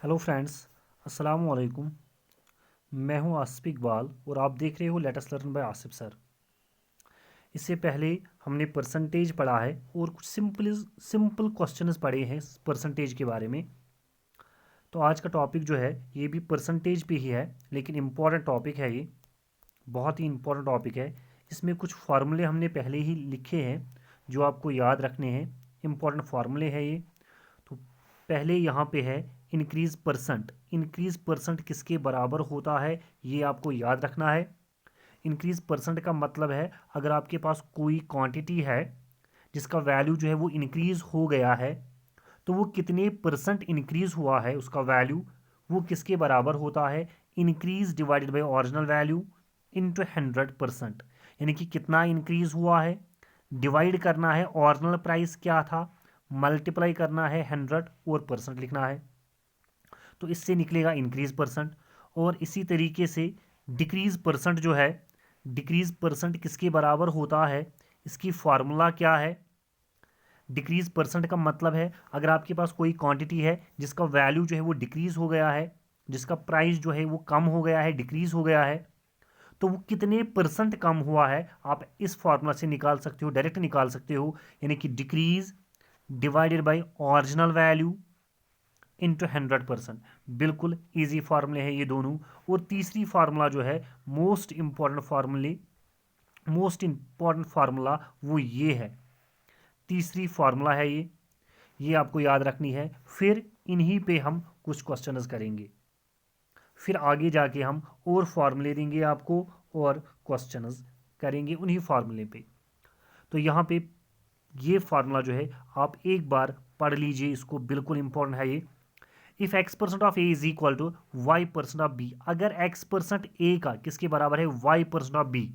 Hello friends, अस्सलाम वालेकुम। मैं हूं आसिफ इकबाल और आप देख रहे हो let us learn by Asif sir. इससे पहले हमने परसेंटेज पढ़ा है और कुछ सिंपल क्वेश्चंस पढ़े हैं परसेंटेज के बारे में। तो आज का टॉपिक जो है ये भी परसेंटेज पे ही है, लेकिन इम्पॉर्टेंट टॉपिक है ये, बहुत ही इम्पॉर्टेंट टॉपिक है। इसमें कुछ फार्मूले हमने पहले ही लिखे हैं जो आपको याद रखने हैं। इम्पॉर्टेंट फार्मूले है ये। तो पहले यहाँ पे है इंक्रीज परसेंट। इंक्रीज परसेंट किसके बराबर होता है ये आपको याद रखना है। इंक्रीज परसेंट का मतलब है अगर आपके पास कोई क्वांटिटी है जिसका वैल्यू जो है वो इंक्रीज हो गया है, तो वो कितने परसेंट इंक्रीज हुआ है उसका वैल्यू, वो किसके बराबर होता है। Increase divided by original value into 100%। यानी कि कितना इंक्रीज हुआ है, डिवाइड करना है ओरिजिनल प्राइस क्या था, मल्टीप्लाई करना है 100 और परसेंट लिखना है। तो इससे निकलेगा इंक्रीज परसेंट। और इसी तरीके से डिक्रीज परसेंट जो है, डिक्रीज परसेंट किसके बराबर होता है, इसकी फार्मूला क्या है। डिक्रीज परसेंट का मतलब है अगर आपके पास कोई क्वांटिटी है जिसका वैल्यू जो है वो डिक्रीज हो गया है, जिसका प्राइस जो है वो कम हो गया है, डिक्रीज हो गया है, तो वो कितने परसेंट कम हुआ है आप इस फार्मूला से निकाल सकते हो, डायरेक्ट निकाल सकते हो। यानी कि decrease divided by original value into 100%। बिल्कुल इजी फार्मूले हैं ये दोनों। और तीसरी फार्मूला जो है मोस्ट इंपॉर्टेंट फार्मूला वो ये है। तीसरी फार्मूला है ये आपको याद रखनी है। फिर इन्हीं पे हम कुछ क्वेश्चंस करेंगे, फिर आगे जाके हम और फार्मूले देंगे आपको और क्वेश्चंस करेंगे उन्हीं फार्मूले पे। तो यहाँ पे ये फार्मूला जो है आप एक बार पढ़ लीजिए, इसको बिल्कुल इंपॉर्टेंट है ये। If X percent of A is equal to Y percent of B, अगर एक्स परसेंट ए का किसके बराबर है, Y percent of B,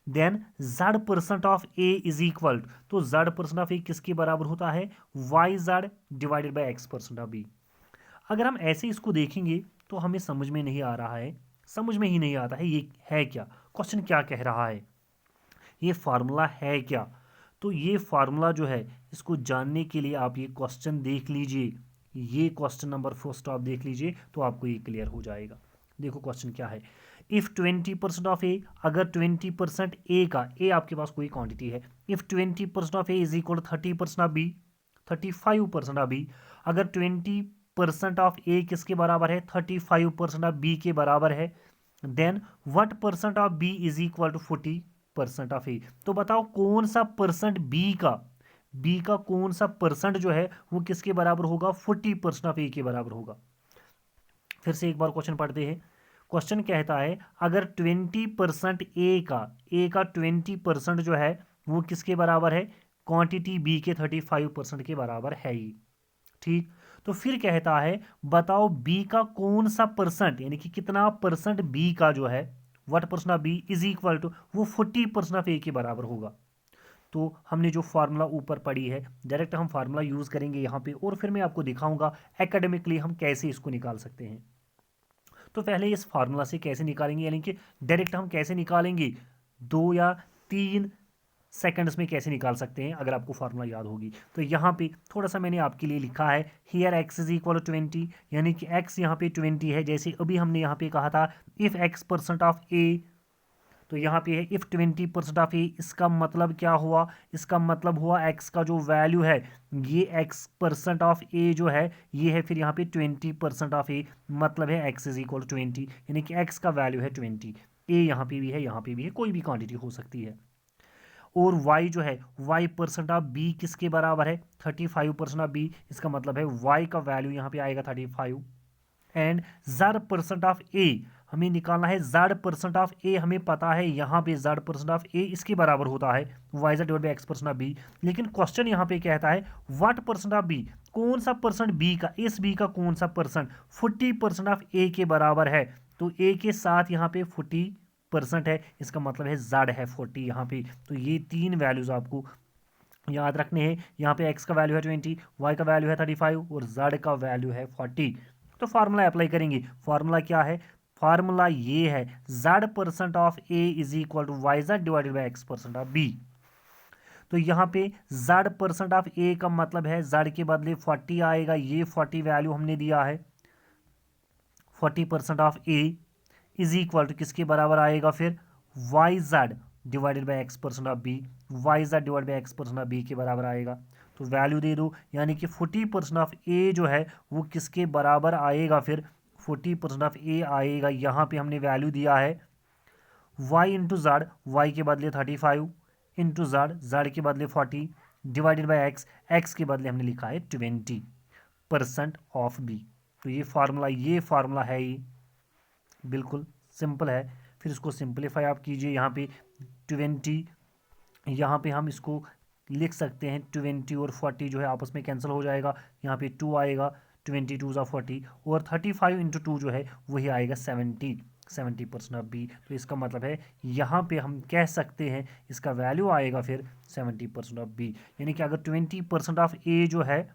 then Z percent of A is equal to, तो जेड परसेंट ऑफ ए किसके बराबर होता है, Y Z divided by X percent of B. अगर हम ऐसे इसको देखेंगे तो हमें समझ में नहीं आ रहा है, समझ में ही नहीं आता है ये है क्या, क्वेश्चन क्या कह रहा है, ये फार्मूला है क्या। तो ये फार्मूला जो है इसको जानने के लिए आप ये क्वेश्चन देख लीजिए, ये क्वेश्चन नंबर फर्स्ट आप देख लीजिए तो आपको ये क्लियर हो जाएगा। देखो क्वेश्चन क्या है। इफ 20% ऑफ ए, अगर 20% ए का, ए आपके पास कोई क्वांटिटी है, if 20% of A is equal to 30% of B, 35% of B, अगर 20% ऑफ ए किसके बराबर है, 35% ऑफ बी के बराबर है, then what percent of B is equal to 40% of A. तो बताओ कौन सा परसेंट बी का कौन सा परसेंट जो है वो किसके बराबर होगा, 40% ऑफ ए के बराबर होगा। फिर से एक बार क्वेश्चन पढ़ते हैं। क्वेश्चन कहता है अगर 20% ए का 20% जो है वो किसके बराबर है, क्वांटिटी बी के 35% के बराबर है ये, ठीक। तो फिर कहता है बताओ बी का कौन सा परसेंट, यानी कि कितना परसेंट बी का जो है, what percent of B is equal to, वो 40% ऑफ ए के बराबर होगा। तो हमने जो फार्मूला ऊपर पढ़ी है डायरेक्ट हम फार्मूला यूज करेंगे यहाँ पे, और फिर मैं आपको दिखाऊंगा एकेडमिकली हम कैसे इसको निकाल सकते हैं। तो पहले इस फार्मूला से कैसे निकालेंगे, यानी कि डायरेक्ट हम कैसे निकालेंगे, 2 या 3 सेकंड्स में कैसे निकाल सकते हैं अगर आपको फार्मूला याद होगी। तो यहाँ पे थोड़ा सा मैंने आपके लिए लिखा है, here X is equal to 20, यानी कि एक्स यहाँ पे 20 है, जैसे अभी हमने यहाँ पे कहा था if X percent of A, तो यहाँ पे है इफ 20% ऑफ ए, इसका मतलब क्या हुआ, इसका मतलब हुआ एक्स का जो वैल्यू है, ये एक्स परसेंट ऑफ ए जो है ये है, फिर यहाँ पे 20% ऑफ ए, मतलब है एक्स इज इक्वल टू 20, यानी कि एक्स का वैल्यू है 20। ए यहाँ पे भी है, यहाँ पे भी है, कोई भी क्वांटिटी हो सकती है। और y जो है, y परसेंट ऑफ b किसके बराबर है, 35% ऑफ b, इसका मतलब है y का वैल्यू यहाँ पे आएगा 35। And z percent of a, हमें निकालना है z परसेंट ऑफ a, हमें पता है यहाँ पे z परसेंट ऑफ a इसके बराबर होता है y divide by x percent of b। लेकिन क्वेश्चन यहाँ पे कहता है व्हाट परसेंट ऑफ b, कौन सा परसेंट b का, इस b का कौन सा परसेंट 40% ऑफ a के बराबर है। तो a के साथ यहाँ पे 40% है, इसका मतलब है z है 40 यहाँ पे। तो ये 3 वैल्यूज आपको याद रखने हैं। यहाँ पे x का वैल्यू है 20, y का वैल्यू है 35 और z का वैल्यू है 40। तो फार्मूला अप्लाई करेंगे। फार्मूला क्या है, फार्मूला ये है z percent of a is equal to Y Z divided by X percent of b। तो यहाँ पे z परसेंट ऑफ a का मतलब है z के बदले 40 आएगा, ये 40 वैल्यू हमने दिया है, 40% of A is equal to किसके बराबर आएगा फिर Y Z divided by X percent of B, Y Z divide by X percent of B के बराबर आएगा। तो वैल्यू दे दो, यानी कि 40% ऑफ ए जो है वो किसके बराबर आएगा फिर 40% ऑफ ए आएगा, यहाँ पे हमने वैल्यू दिया है y इंटू जेड, वाई के बदले 35 इंटू जेड, जेड के बदले 40 डिवाइडेड बाई एक्स, एक्स के बदले हमने लिखा है 20% ऑफ बी। तो ये फार्मूला है, ये बिल्कुल सिंपल है। फिर इसको सिंपलीफाई आप कीजिए, यहाँ पे 20, यहाँ पे हम इसको लिख सकते हैं 20 और 40 जो है आपस में कैंसिल हो जाएगा, यहाँ पे 2 आएगा, 22 ज़ा 40 और 35 इंटू 2 जो है वही आएगा 70% ऑफ बी। तो इसका मतलब है यहाँ पे हम कह सकते हैं इसका वैल्यू आएगा फिर 70% ऑफ बी, यानी कि अगर 20% ऑफ ए जो है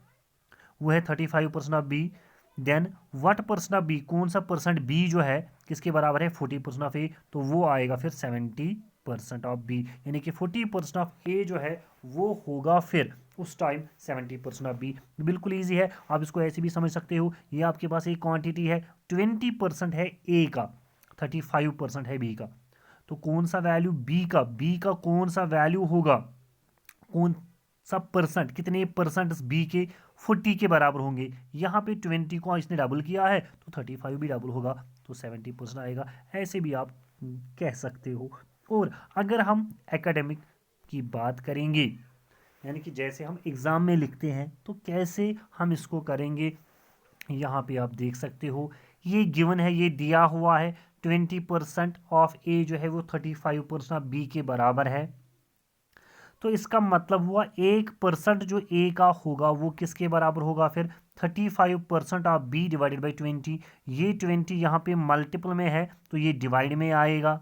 वो है 35% of B, then what percent of B, कौन सा परसेंट बी जो है किसके बराबर है 40% ऑफ ए, तो वो आएगा फिर 70% ऑफ बी, यानी कि 40% ऑफ ए जो है वो होगा फिर उस टाइम 70% ऑफ बी। बिल्कुल ईजी है, आप इसको ऐसे भी समझ सकते हो, ये आपके पास एक क्वांटिटी है 20% है ए का, 35% है बी का, तो कौन सा वैल्यू बी का कौन सा वैल्यू होगा, कौन सा परसेंट, कितने परसेंट बी के 40 के बराबर होंगे। यहाँ पे 20 को इसने डबल किया है तो 35 भी डबल होगा, तो 70% आएगा, ऐसे भी आप कह सकते हो। और अगर हम एकेडमिक की बात करेंगे, यानी कि जैसे हम एग्ज़ाम में लिखते हैं तो कैसे हम इसको करेंगे, यहाँ पे आप देख सकते हो ये गिवन है, ये दिया हुआ है 20% ऑफ ए जो है वो 35% ऑफ बी के बराबर है। तो इसका मतलब हुआ 1% जो ए का होगा वो किसके बराबर होगा फिर 35% ऑफ बी डिवाइडेड बाई 20। ये 20 यहाँ पे मल्टीपल में है तो ये डिवाइड में आएगा,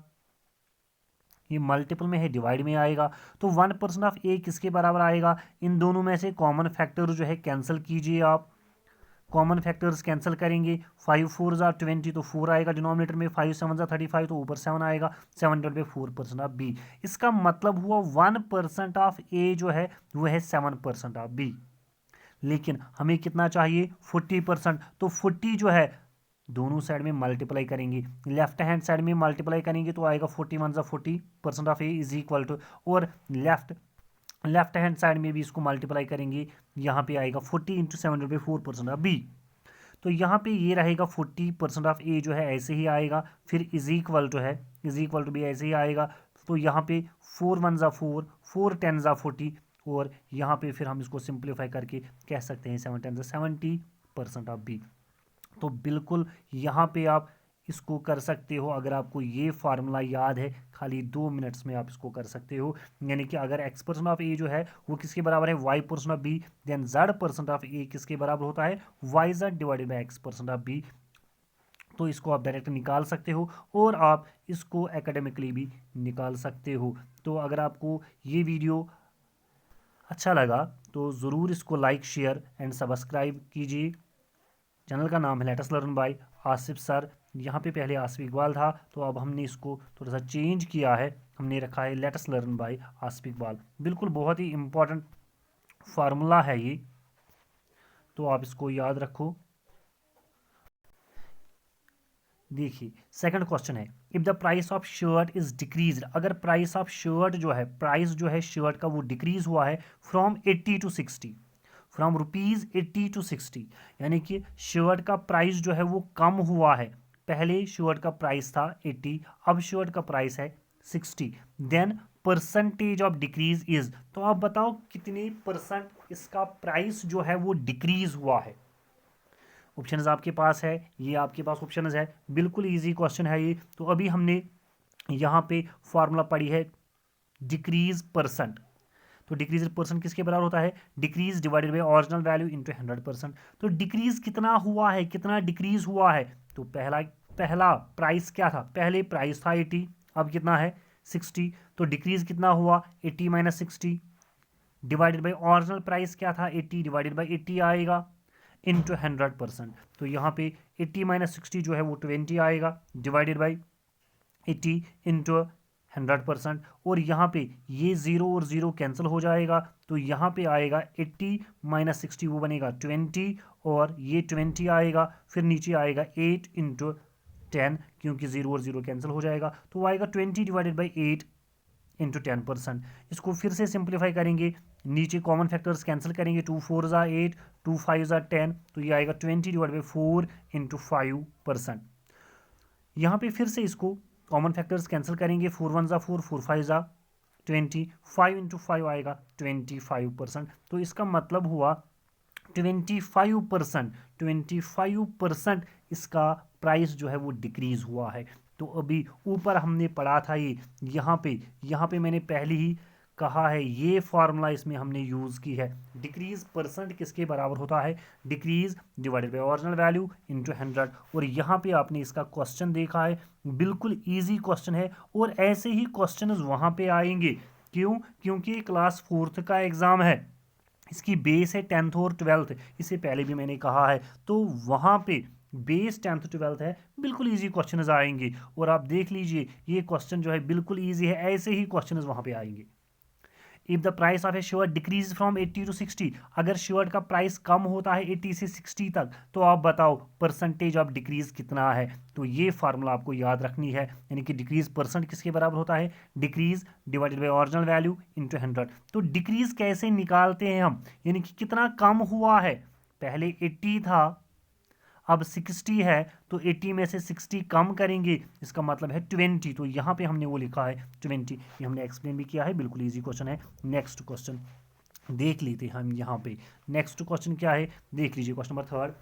ये मल्टीपल में है डिवाइड में आएगा। तो 1% ऑफ ए किसके बराबर आएगा, इन दोनों में से कॉमन फैक्टर जो है कैंसिल कीजिए आप, कॉमन फैक्टर्स कैंसिल करेंगे, 5 4 ज़ा 20 तो 4 आएगा डिनोमिनेटर में, 5 7 ज़ा 35 तो ऊपर 7 आएगा, 7/4% ऑफ बी। इसका मतलब हुआ 1% ऑफ ए जो है वो है 7% ऑफ बी, लेकिन हमें कितना चाहिए 40%, तो 40 जो है दोनों साइड में मल्टीप्लाई करेंगे, लेफ्ट हैंड साइड में मल्टीप्लाई करेंगे तो आएगा 41 ज़ा 40% of A is equal to, और लेफ्ट हैंड साइड में भी इसको मल्टीप्लाई करेंगे, यहाँ पे आएगा 40 इंटू 7/4% ऑफ बी। तो यहाँ पे ये रहेगा 40% ऑफ ए जो है ऐसे ही आएगा, फिर इज इक्वल टू बी ऐसे ही आएगा। तो यहाँ पे 4 1 ज़ा 4, 4 10 ज़ा 40, और यहाँ पे फिर हम इसको सिंप्लीफाई करके कह सकते हैं 7 10 ज़ा 70% ऑफ बी। तो बिल्कुल यहाँ पे आप इसको कर सकते हो, अगर आपको ये फार्मूला याद है खाली 2 मिनट्स में आप इसको कर सकते हो, यानी कि अगर x% ऑफ ए जो है वो किसके बराबर है y% of B, then z% of A किसके बराबर होता है yz divided by x% of B. तो इसको आप डायरेक्ट निकाल सकते हो और आप इसको एकेडमिकली भी निकाल सकते हो। तो अगर आपको ये वीडियो अच्छा लगा तो ज़रूर इसको लाइक शेयर एंड सब्सक्राइब कीजिए। चैनल का नाम है let us learn by Asif sir. यहाँ पे पहले आसिफ इकबाल था तो अब हमने इसको थोड़ा सा चेंज किया है, हमने रखा है let us learn by Asif Iqbal. बिल्कुल बहुत ही इम्पोर्टेंट फार्मूला है ये, तो आप इसको याद रखो। देखिए सेकंड क्वेश्चन है, if the price of shirt is decrease, अगर प्राइस ऑफ शर्ट जो है, प्राइस जो है शर्ट का वो डिक्रीज हुआ है from 80 to 60, from rupees 80 to 60, यानी कि शर्ट का प्राइस जो है वो कम हुआ है। पहले शर्ट का प्राइस था 80, अब शर्ट का प्राइस है 60, then percentage of decrease is, तो आप बताओ कितने परसेंट इसका प्राइस जो है वो डिक्रीज हुआ है। ऑप्शंस आपके पास है, ये आपके पास ऑप्शंस है, बिल्कुल इजी क्वेश्चन है ये। तो अभी हमने यहाँ पे फॉर्मूला पढ़ी है डिक्रीज परसेंट, तो डिक्रीज परसेंट किसके बराबर होता है decrease divided by original value into 100%। तो डिक्रीज कितना हुआ है, कितना डिक्रीज हुआ है, तो पहला प्राइस क्या था, पहले प्राइस था 80, अब कितना है 60, तो डिक्रीज कितना हुआ 80 minus 60 divided by original price क्या था 80 डिवाइडेड बाई 80 आएगा इंटू 100%। तो यहाँ पे 80 माइनस 60 जो है वो 20 आएगा डिवाइडेड बाई 80 इंटू 100%, और यहाँ पे ये 0 और 0 कैंसिल हो जाएगा, तो यहाँ पे आएगा 80 माइनस 60 वो बनेगा 20, और ये 20 आएगा, फिर नीचे आएगा 8 इंटू 10 क्योंकि 0 और 0 कैंसिल हो जाएगा, तो वो आएगा 20 डिवाइडेड बाई 8 इंटू 10%। इसको फिर से सिंप्लीफाई करेंगे, नीचे कॉमन फैक्टर्स कैंसिल करेंगे, 2 4 ज़ा 8, 2 5 ज़ा 10, तो ये आएगा 20 डिवाइड बाई 4 इंटू 5%। यहाँ पे फिर से इसको कॉमन फैक्टर्स कैंसिल करेंगे, 4 1 ज़ा 4, 4 5 ज़ा 20, 5 इंटू 5 आएगा 25%। तो इसका मतलब हुआ 25%, 25% इसका प्राइस जो है वो डिक्रीज हुआ है। तो अभी ऊपर हमने पढ़ा था ये, यहाँ पे मैंने पहले ही कहा है, ये फॉर्मूला इसमें हमने यूज़ की है। डिक्रीज परसेंट किसके बराबर होता है, decrease divided by original value into 100। और यहाँ पे आपने इसका क्वेश्चन देखा है, बिल्कुल इजी क्वेश्चन है, और ऐसे ही क्वेश्चन वहाँ पे आएंगे। क्यों? क्योंकि क्लास 4th का एग्ज़ाम है, इसकी बेस है 10th और 12th, इससे पहले भी मैंने कहा है, तो वहाँ पे बेस 10th 12th है, बिल्कुल इजी क्वेश्चंस आएंगे। और आप देख लीजिए ये क्वेश्चन जो है बिल्कुल इजी है, ऐसे ही क्वेश्चंस वहाँ पे आएंगे। If the price of a shirt decrease from 80 to 60, अगर शर्ट का प्राइस कम होता है 80 से 60 तक, तो आप बताओ परसेंटेज ऑफ डिक्रीज कितना है। तो ये फार्मूला आपको याद रखनी है, यानी कि डिक्रीज परसेंट किसके बराबर होता है, decrease divided by original value into 100। तो डिक्रीज कैसे निकालते हैं हम, यानी कि कितना कम हुआ है, पहले 80 था अब 60 है, तो 80 में से 60 कम करेंगे, इसका मतलब है 20, तो यहाँ पे हमने वो लिखा है 20, ये हमने एक्सप्लेन भी किया है, बिल्कुल इजी क्वेश्चन है। नेक्स्ट क्वेश्चन देख लेते हैं हम यहाँ पे, नेक्स्ट क्वेश्चन क्या है, देख लीजिए question number 3।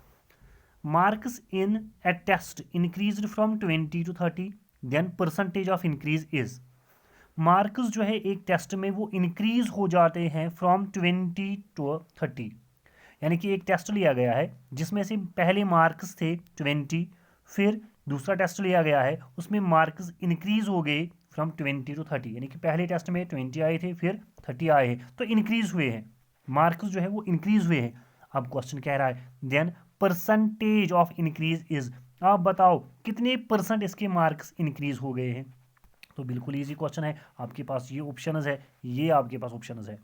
Marks in a test increase from 20 to 30, then percentage of increase is. Marks जो है एक टेस्ट में वो इंक्रीज हो जाते हैं फ्रॉम 20 टू 30, यानी कि एक टेस्ट लिया गया है जिसमें से पहले मार्क्स थे 20, फिर दूसरा टेस्ट लिया गया है उसमें मार्क्स इंक्रीज हो गए फ्रॉम 20 टू 30, यानी कि पहले टेस्ट में 20 आए थे फिर 30 आए हैं, तो इंक्रीज हुए हैं, मार्क्स जो है वो इंक्रीज हुए हैं। अब क्वेश्चन कह रहा है then percentage of increase is, आप बताओ कितने परसेंट इसके मार्क्स इंक्रीज हो गए हैं। तो बिल्कुल इजी क्वेश्चन है, आपके पास ये ऑप्शंस है, ये आपके पास ऑप्शंस है,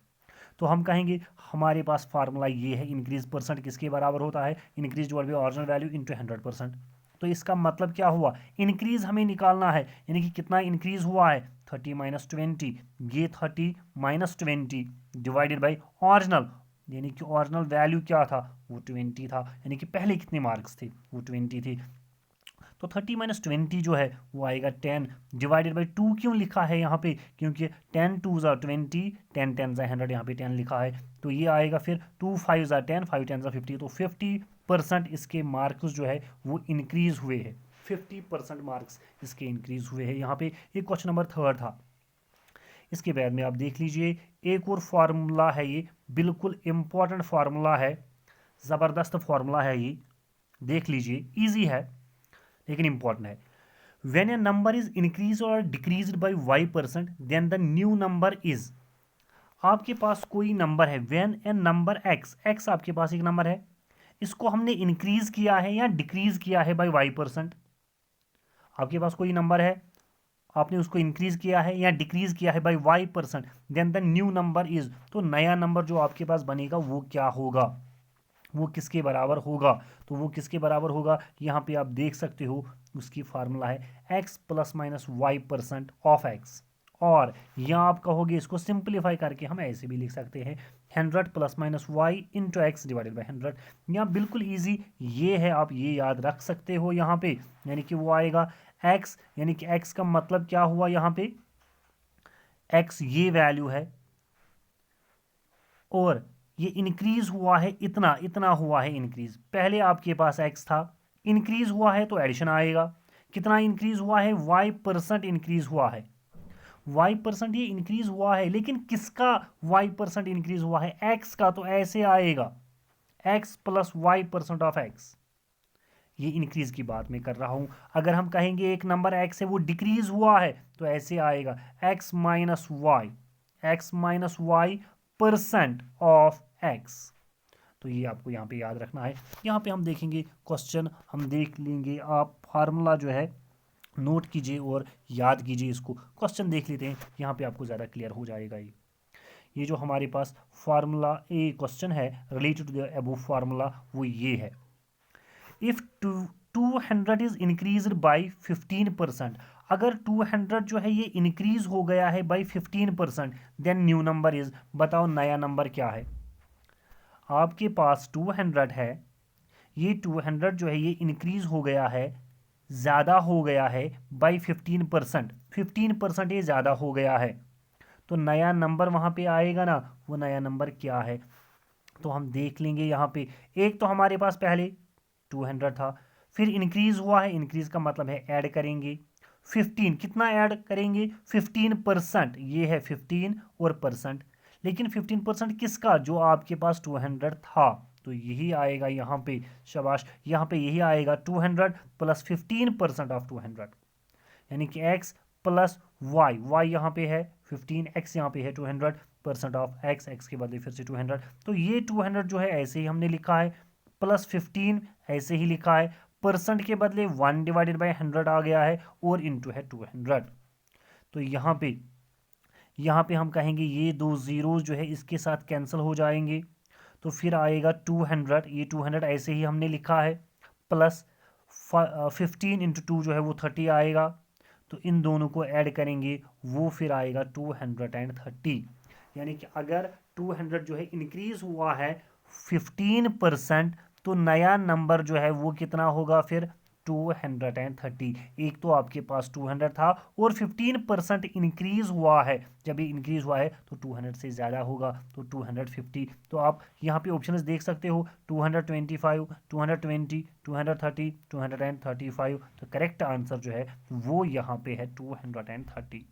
तो हम कहेंगे हमारे पास फार्मूला ये है, इंक्रीज परसेंट किसके बराबर होता है, increase divided by original value into 100%। तो इसका मतलब क्या हुआ, इंक्रीज हमें निकालना है, यानी कि कितना इंक्रीज हुआ है, 30 माइनस 20, ये 30 माइनस 20 डिवाइडेड बाई ओरिजिनल, यानी कि ओरिजिनल वैल्यू क्या था, वो 20 था, यानी कि पहले कितने मार्क्स थे, वो 20 थे, तो 30 माइनस 20 जो है वो आएगा 10 डिवाइडेड बाई 2, क्यों लिखा है यहाँ पे, क्योंकि 10 2 ज़ा 20, 10 10 ज़ा 100, यहाँ पे 10 लिखा है, तो ये आएगा फिर 2 5 ज़ा 10, 5 10 ज़ा 50, तो 50% इसके मार्क्स जो है वो इंक्रीज हुए हैं, 50% मार्क्स इसके इंक्रीज हुए हैं। यहाँ पे ये क्वेश्चन नंबर 3 था। इसके बाद में आप देख लीजिए एक और फार्मूला है, ये बिल्कुल इंपॉर्टेंट फार्मूला है, ज़बरदस्त फार्मूला है ये, देख लीजिए इजी है लेकिन इंपॉर्टेंट है। When a number is increase और decrease by y%, then the new number is, आपके पास कोई नंबर है, व्हेन ए नंबर x आपके पास एक नंबर है, इसको हमने इंक्रीज किया है या डिक्रीज किया है बाई y%, आपके पास कोई नंबर है आपने उसको इंक्रीज किया है या डिक्रीज किया है by y%, then the new number is, तो नया नंबर जो आपके पास बनेगा वो क्या होगा, वो किसके बराबर होगा, तो वो किसके बराबर होगा, यहाँ पे आप देख सकते हो उसकी फार्मूला है x plus minus y% of x, और यहाँ आप कहोगे इसको सिंप्लीफाई करके हम ऐसे भी लिख सकते हैं 100 plus minus Y into X divided by 100। यहाँ बिल्कुल इजी ये है, आप ये याद रख सकते हो यहाँ पे, यानी कि वो आएगा x, यानी कि x का मतलब क्या हुआ, यहाँ पे x ये वैल्यू है और ये इंक्रीज हुआ है, इतना इतना हुआ है इंक्रीज, पहले आपके पास x था, इंक्रीज हुआ है तो एडिशन आएगा, कितना इंक्रीज हुआ है, y% इंक्रीज हुआ है, y% ये इंक्रीज हुआ है, लेकिन किसका y% इंक्रीज हुआ है, x का, तो ऐसे आएगा x plus y% of x, ये इंक्रीज की बात मैं कर रहा हूं। अगर हम कहेंगे एक नंबर x है वो डिक्रीज हुआ है, तो ऐसे आएगा x minus Y percent of x, तो ये आपको यहाँ पे याद रखना है। यहाँ पे हम देखेंगे क्वेश्चन, हम देख लेंगे, आप फार्मूला जो है नोट कीजिए और याद कीजिए इसको। क्वेश्चन देख लेते हैं, यहाँ पे आपको ज़्यादा क्लियर हो जाएगा। ये जो हमारे पास फार्मूला ए क्वेश्चन है related to the above formula, वो ये है, इफ़ 200 इज इंक्रीज्ड बाई 15%, अगर 200 जो है ये इंक्रीज हो गया है by 15%, then new number is, बताओ नया नंबर क्या है। आपके पास 200 है, ये 200 जो है ये इंक्रीज हो गया है, ज़्यादा हो गया है बाई 15%, 15% ये ज़्यादा हो गया है, तो नया नंबर वहाँ पे आएगा ना, वो नया नंबर क्या है। तो हम देख लेंगे यहाँ पे, एक तो हमारे पास पहले 200 था, फिर इंक्रीज हुआ है, इंक्रीज का मतलब है ऐड करेंगे 15, कितना ऐड करेंगे 15%, ये है 15 और परसेंट, लेकिन 15% किसका, जो आपके पास 200 था, तो यही आएगा यहाँ पे, शाबाश, यहाँ पे यही आएगा 200 प्लस 15% ऑफ 200, यानी कि x प्लस वाई, वाई यहाँ पे है 15, x यहाँ पे है 200, परसेंट ऑफ x, x के बदले फिर से 200, तो ये 200 जो है ऐसे ही हमने लिखा है, प्लस 15 ऐसे ही लिखा है, परसेंट के बदले 1 डिवाइडेड बाई 100 आ गया है, और इंटू है 200। तो यहाँ पे हम कहेंगे ये दो जीरोज जो है इसके साथ कैंसिल हो जाएंगे, तो फिर आएगा 200, ये 200 ऐसे ही हमने लिखा है, प्लस 15 इंटू 2 जो है वो 30 आएगा, तो इन दोनों को ऐड करेंगे, वो फिर आएगा 230, यानी कि अगर 200 जो है इंक्रीज हुआ है 15%, तो नया नंबर जो है वो कितना होगा फिर 230। एक तो आपके पास 200 था और 15% इंक्रीज हुआ है, जब ये इंक्रीज हुआ है तो 200 से ज़्यादा होगा, तो 250। तो आप यहाँ पे ऑप्शंस देख सकते हो, 225, 220, 230, 235, तो करेक्ट आंसर जो है वो यहाँ पे है 230।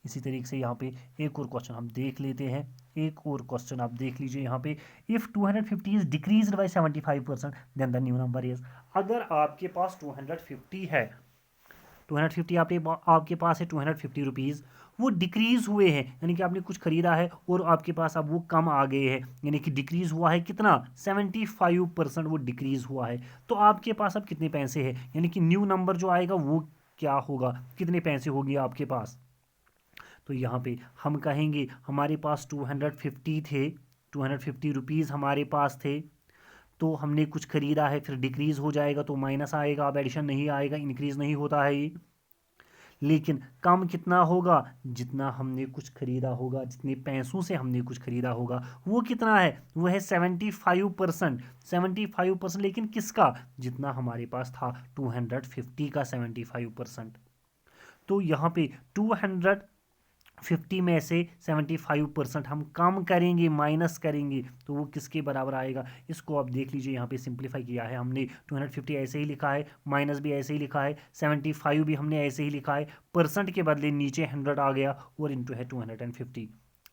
इसी तरीके से यहाँ पे एक और क्वेश्चन हम देख लेते हैं, एक और क्वेश्चन आप देख लीजिए यहाँ पे, if 250 is decreased by 75%, then the new number is, अगर आपके पास 250 है, 250 आपके पास है 250 रुपीज़, वो डिक्रीज हुए हैं, यानी कि आपने कुछ खरीदा है और आपके पास अब वो कम आ गए हैं, यानी कि डिक्रीज हुआ है कितना 75%, वो डिक्रीज हुआ है, तो आपके पास अब कितने पैसे हैं, यानी कि न्यू नंबर जो आएगा वो क्या होगा, कितने पैसे होंगे आपके पास। तो यहाँ पे हम कहेंगे हमारे पास 250 थे, 250 रुपीज़ हमारे पास थे, तो हमने कुछ खरीदा है, फिर डिक्रीज़ हो जाएगा तो माइनस आएगा, अब एडिशन नहीं आएगा, इंक्रीज़ नहीं होता है ये, लेकिन कम कितना होगा, जितना हमने कुछ खरीदा होगा, जितने पैसों से हमने कुछ खरीदा होगा वो कितना है, वो है 75%, 75%, लेकिन किसका, जितना हमारे पास था 250 का 75%। तो यहाँ पे 250 में से 75% हम कम करेंगे, माइनस करेंगे, तो वो किसके बराबर आएगा, इसको आप देख लीजिए, यहाँ पे सिंप्लीफाई किया है हमने, 250 ऐसे ही लिखा है, माइनस भी ऐसे ही लिखा है, 75 भी हमने ऐसे ही लिखा है, परसेंट के बदले नीचे 100 आ गया और इंटू है 250।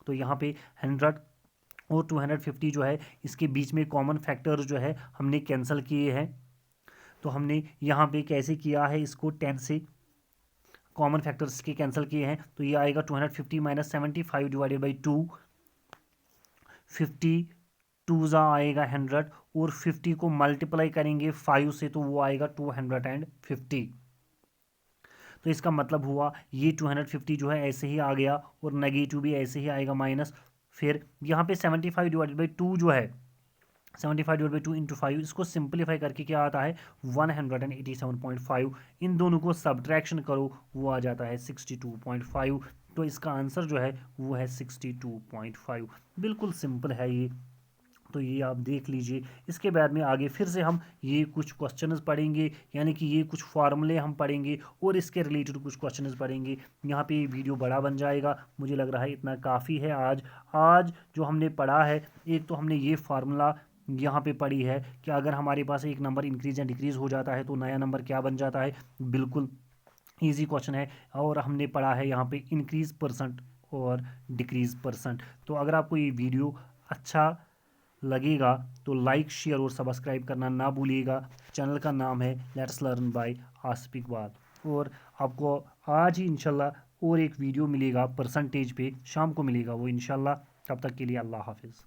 तो यहाँ पे 100 और 250 जो है इसके बीच में कॉमन फैक्टर जो है हमने कैंसिल किए हैं, तो हमने यहाँ पे कैसे किया है, इसको 10 से कॉमन फैक्टर्स के कैंसिल किए हैं, तो ये आएगा 250 माइनस 75 डिवाइडेड बाई 2, 50 टू ज़ा आएगा 100, और 50 को मल्टीप्लाई करेंगे 5 से तो वो आएगा 250। तो इसका मतलब हुआ ये 250 जो है ऐसे ही आ गया, और नेगेटिव भी ऐसे ही आएगा माइनस, फिर यहाँ पे 75 डिवाइडेड बाई 2 जो है 75 डिवाइड बाई 2 इंटू 5, इसको सिंप्लीफाई करके क्या आता है 187.5, इन दोनों को सब्ट्रैक्शन करो वो आ जाता है 62.5, तो इसका आंसर जो है वो है 62.5, बिल्कुल सिंपल है ये। तो ये आप देख लीजिए, इसके बाद में आगे फिर से हम ये कुछ क्वेश्चंस पढ़ेंगे, यानी कि ये कुछ फार्मूले हम पढ़ेंगे और इसके रिलेटेड कुछ क्वेश्चंस पढ़ेंगे। यहाँ पे ये वीडियो बड़ा बन जाएगा, मुझे लग रहा है इतना काफ़ी है आज जो हमने पढ़ा है। एक तो हमने ये फार्मूला यहाँ पे पढ़ी है कि अगर हमारे पास एक नंबर इंक्रीज या डिक्रीज हो जाता है तो नया नंबर क्या बन जाता है, बिल्कुल ईजी क्वेश्चन है। और हमने पढ़ा है यहाँ पे इंक्रीज परसेंट और डिक्रीज परसेंट। तो अगर आपको ये वीडियो अच्छा लगेगा तो लाइक, शेयर और सब्सक्राइब करना ना भूलिएगा। चैनल का नाम है let's learn by Asif Iqbal, और आपको आज ही इंशाल्लाह और एक वीडियो मिलेगा परसेंटेज पे, शाम को मिलेगा वो इंशाल्लाह। तब तक के लिए अल्लाह हाफिज़।